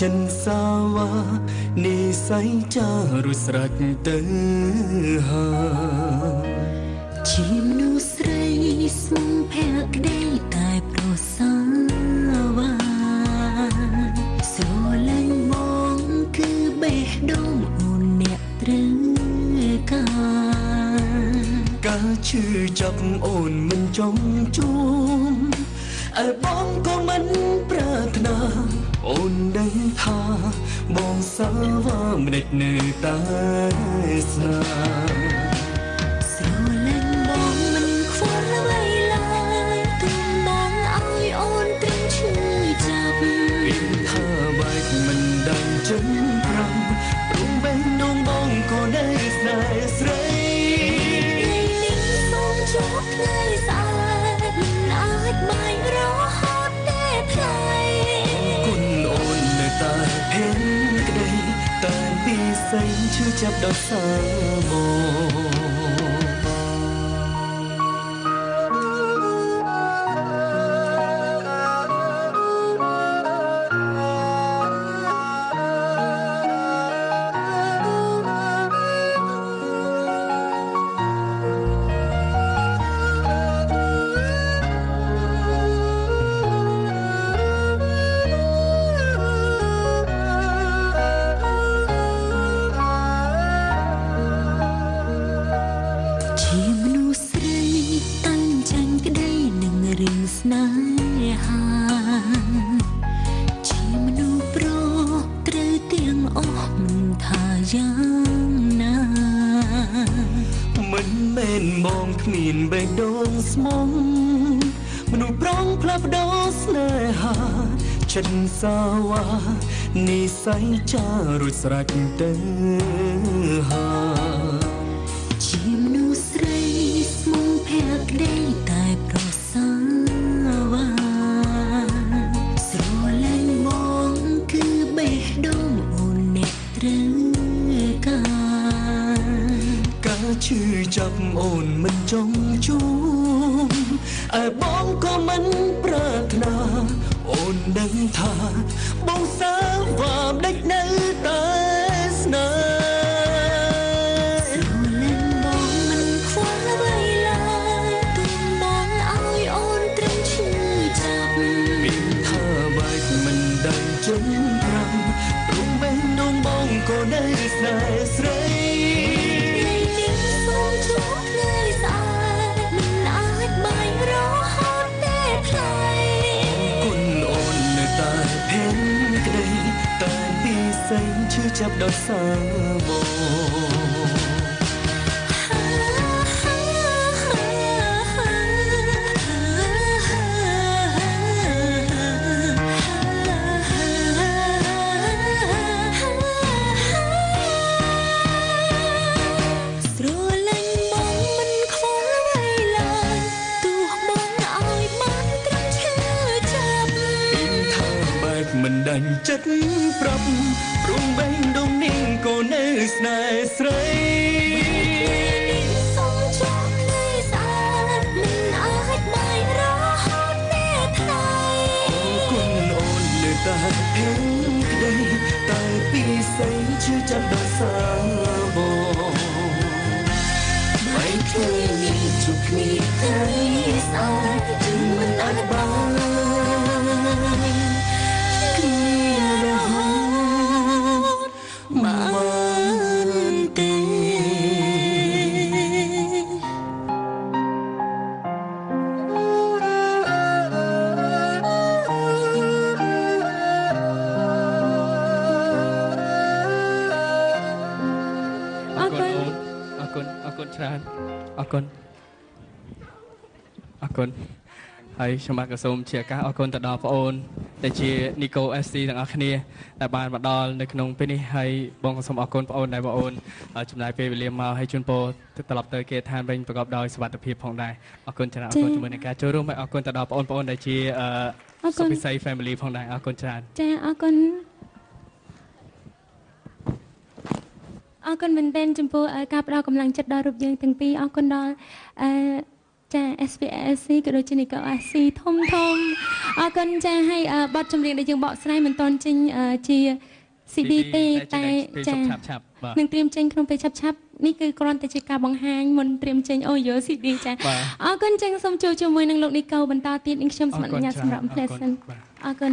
ចិនសាវ៉ានិស័យចារុស្រេចទៅហើយជាមនុស្សស្រីស្មងភក្តីតែប្រសាវ៉ាស្រលាញ់បងគឺបេះដូងអូនអ្នកត្រូវការឈឺចាប់អូនមិនចង់ជួបឯបងក៏មិនប្រាថ្នាអូនដឹងថាបងសាវ៉ាមិនដេចនៅតែស្នាស្រលាញ់បងមិនខ្វល់អ្វីឡើយទុំបងឲ្យអូនត្រឹមឈឺចាប់ពីថាបែកមិនដឹងចិនប្រាំព្រមបេះដូងបងក៏នៅស្នេហ៍ស្រីជួបថ្ងៃស្អាតមិនអាចបាយរហូតទេថ្លៃគុណអូននៅតែភេទក្តីតែពីសែងឈឺចាប់ដល់សាមកគ្មានបេះដូងស្មងមនុស្សប្រងផ្លាស់ប្ដូរស្នេហាចិនសាវ៉ានិស័យចារួចស្រេចទៅហើយជាមនុស្សស្រីស្មងភក្តីតែប្រសាវ៉ាស្រលាញ់បងគឺបេះដូងអូនអ្នកត្រូវការឈឺចាប់អូនមិនចង់ជួបឯបងក៏មិនប្រាថ្នាអូនដឹងថាបងសាវ៉ាមិនដេចនៅតែស្នេហ៍ស្រលាញ់បងមិនខ្វល់អ្វីឡើយទុំបងឲ្យអូនត្រឹមឈឺចាប់មានថាបែកមិនដឹងចិនប្រាំព្រមបេះដូងបងក៏នៅស្នេហ៍ស្រីឈឺចាប់ដល់សាមកមិនដាច់ចិត្តប្រាប់ព្រមបេះដូងនេះក៏នៅស្នេហ៍ស្រីសុំជួបថ្ងៃស្អាតមិនអាចបាយរហូតទេថ្លៃអរគុណអូននៅតែភេទក្តីតែពីសែងឈឺចាប់ដល់សាមកไม่เคยมีจุดนี้ให้ស្អាតจึงមិនអាចបានច្រើនអរគុណហើយខ្ញុំបាទក៏សូមជាឱកាសអរគុណទៅដល់បងអូនដែលជា Nico SC ទាំងអស់គ្នាដែលបានមកដល់នៅក្នុងពេលនេះហើយបងក៏សូមអរគុណបងអូនដែលបងអូនចំណាយពេលវេលាមកហើយជូនពរត្រឡប់ទៅគេឋានវិញប្រកបដោយសុវត្ថិភាពផងដែរអរគុណច្រើនអរគុណជាមួយនឹងការចូលរួមហើយអរគុណទៅដល់បងប្អូនដែលជាសុពិស័យ Family ផងដែរអរគុណច្រើនចាអរគុណអរគុណមែនទែនចំពោះការផ្ដល់កម្លាំងចិត្តដល់រូបយើងទាំងពីរអរគុណដល់ ចា SPSC ក៏ដូចជានីកូ SC ធំអរគុណចាហើយបទចម្រៀងដែលយើងបកស្រាយមិនទាន់ចេញជា CD ទេតែចានឹងត្រៀមចេញក្នុងពេលឆាប់នេះគឺគ្រាន់តែជាការបង្ហាញមុនត្រៀមចេញអូយោ CD ចាអរគុណចឹងសូមជួបជាមួយនឹងលោកនីកូបន្តទៀតនឹងខ្ញុំសម្បត្តិសម្រាប់ Pleasant អរគុណ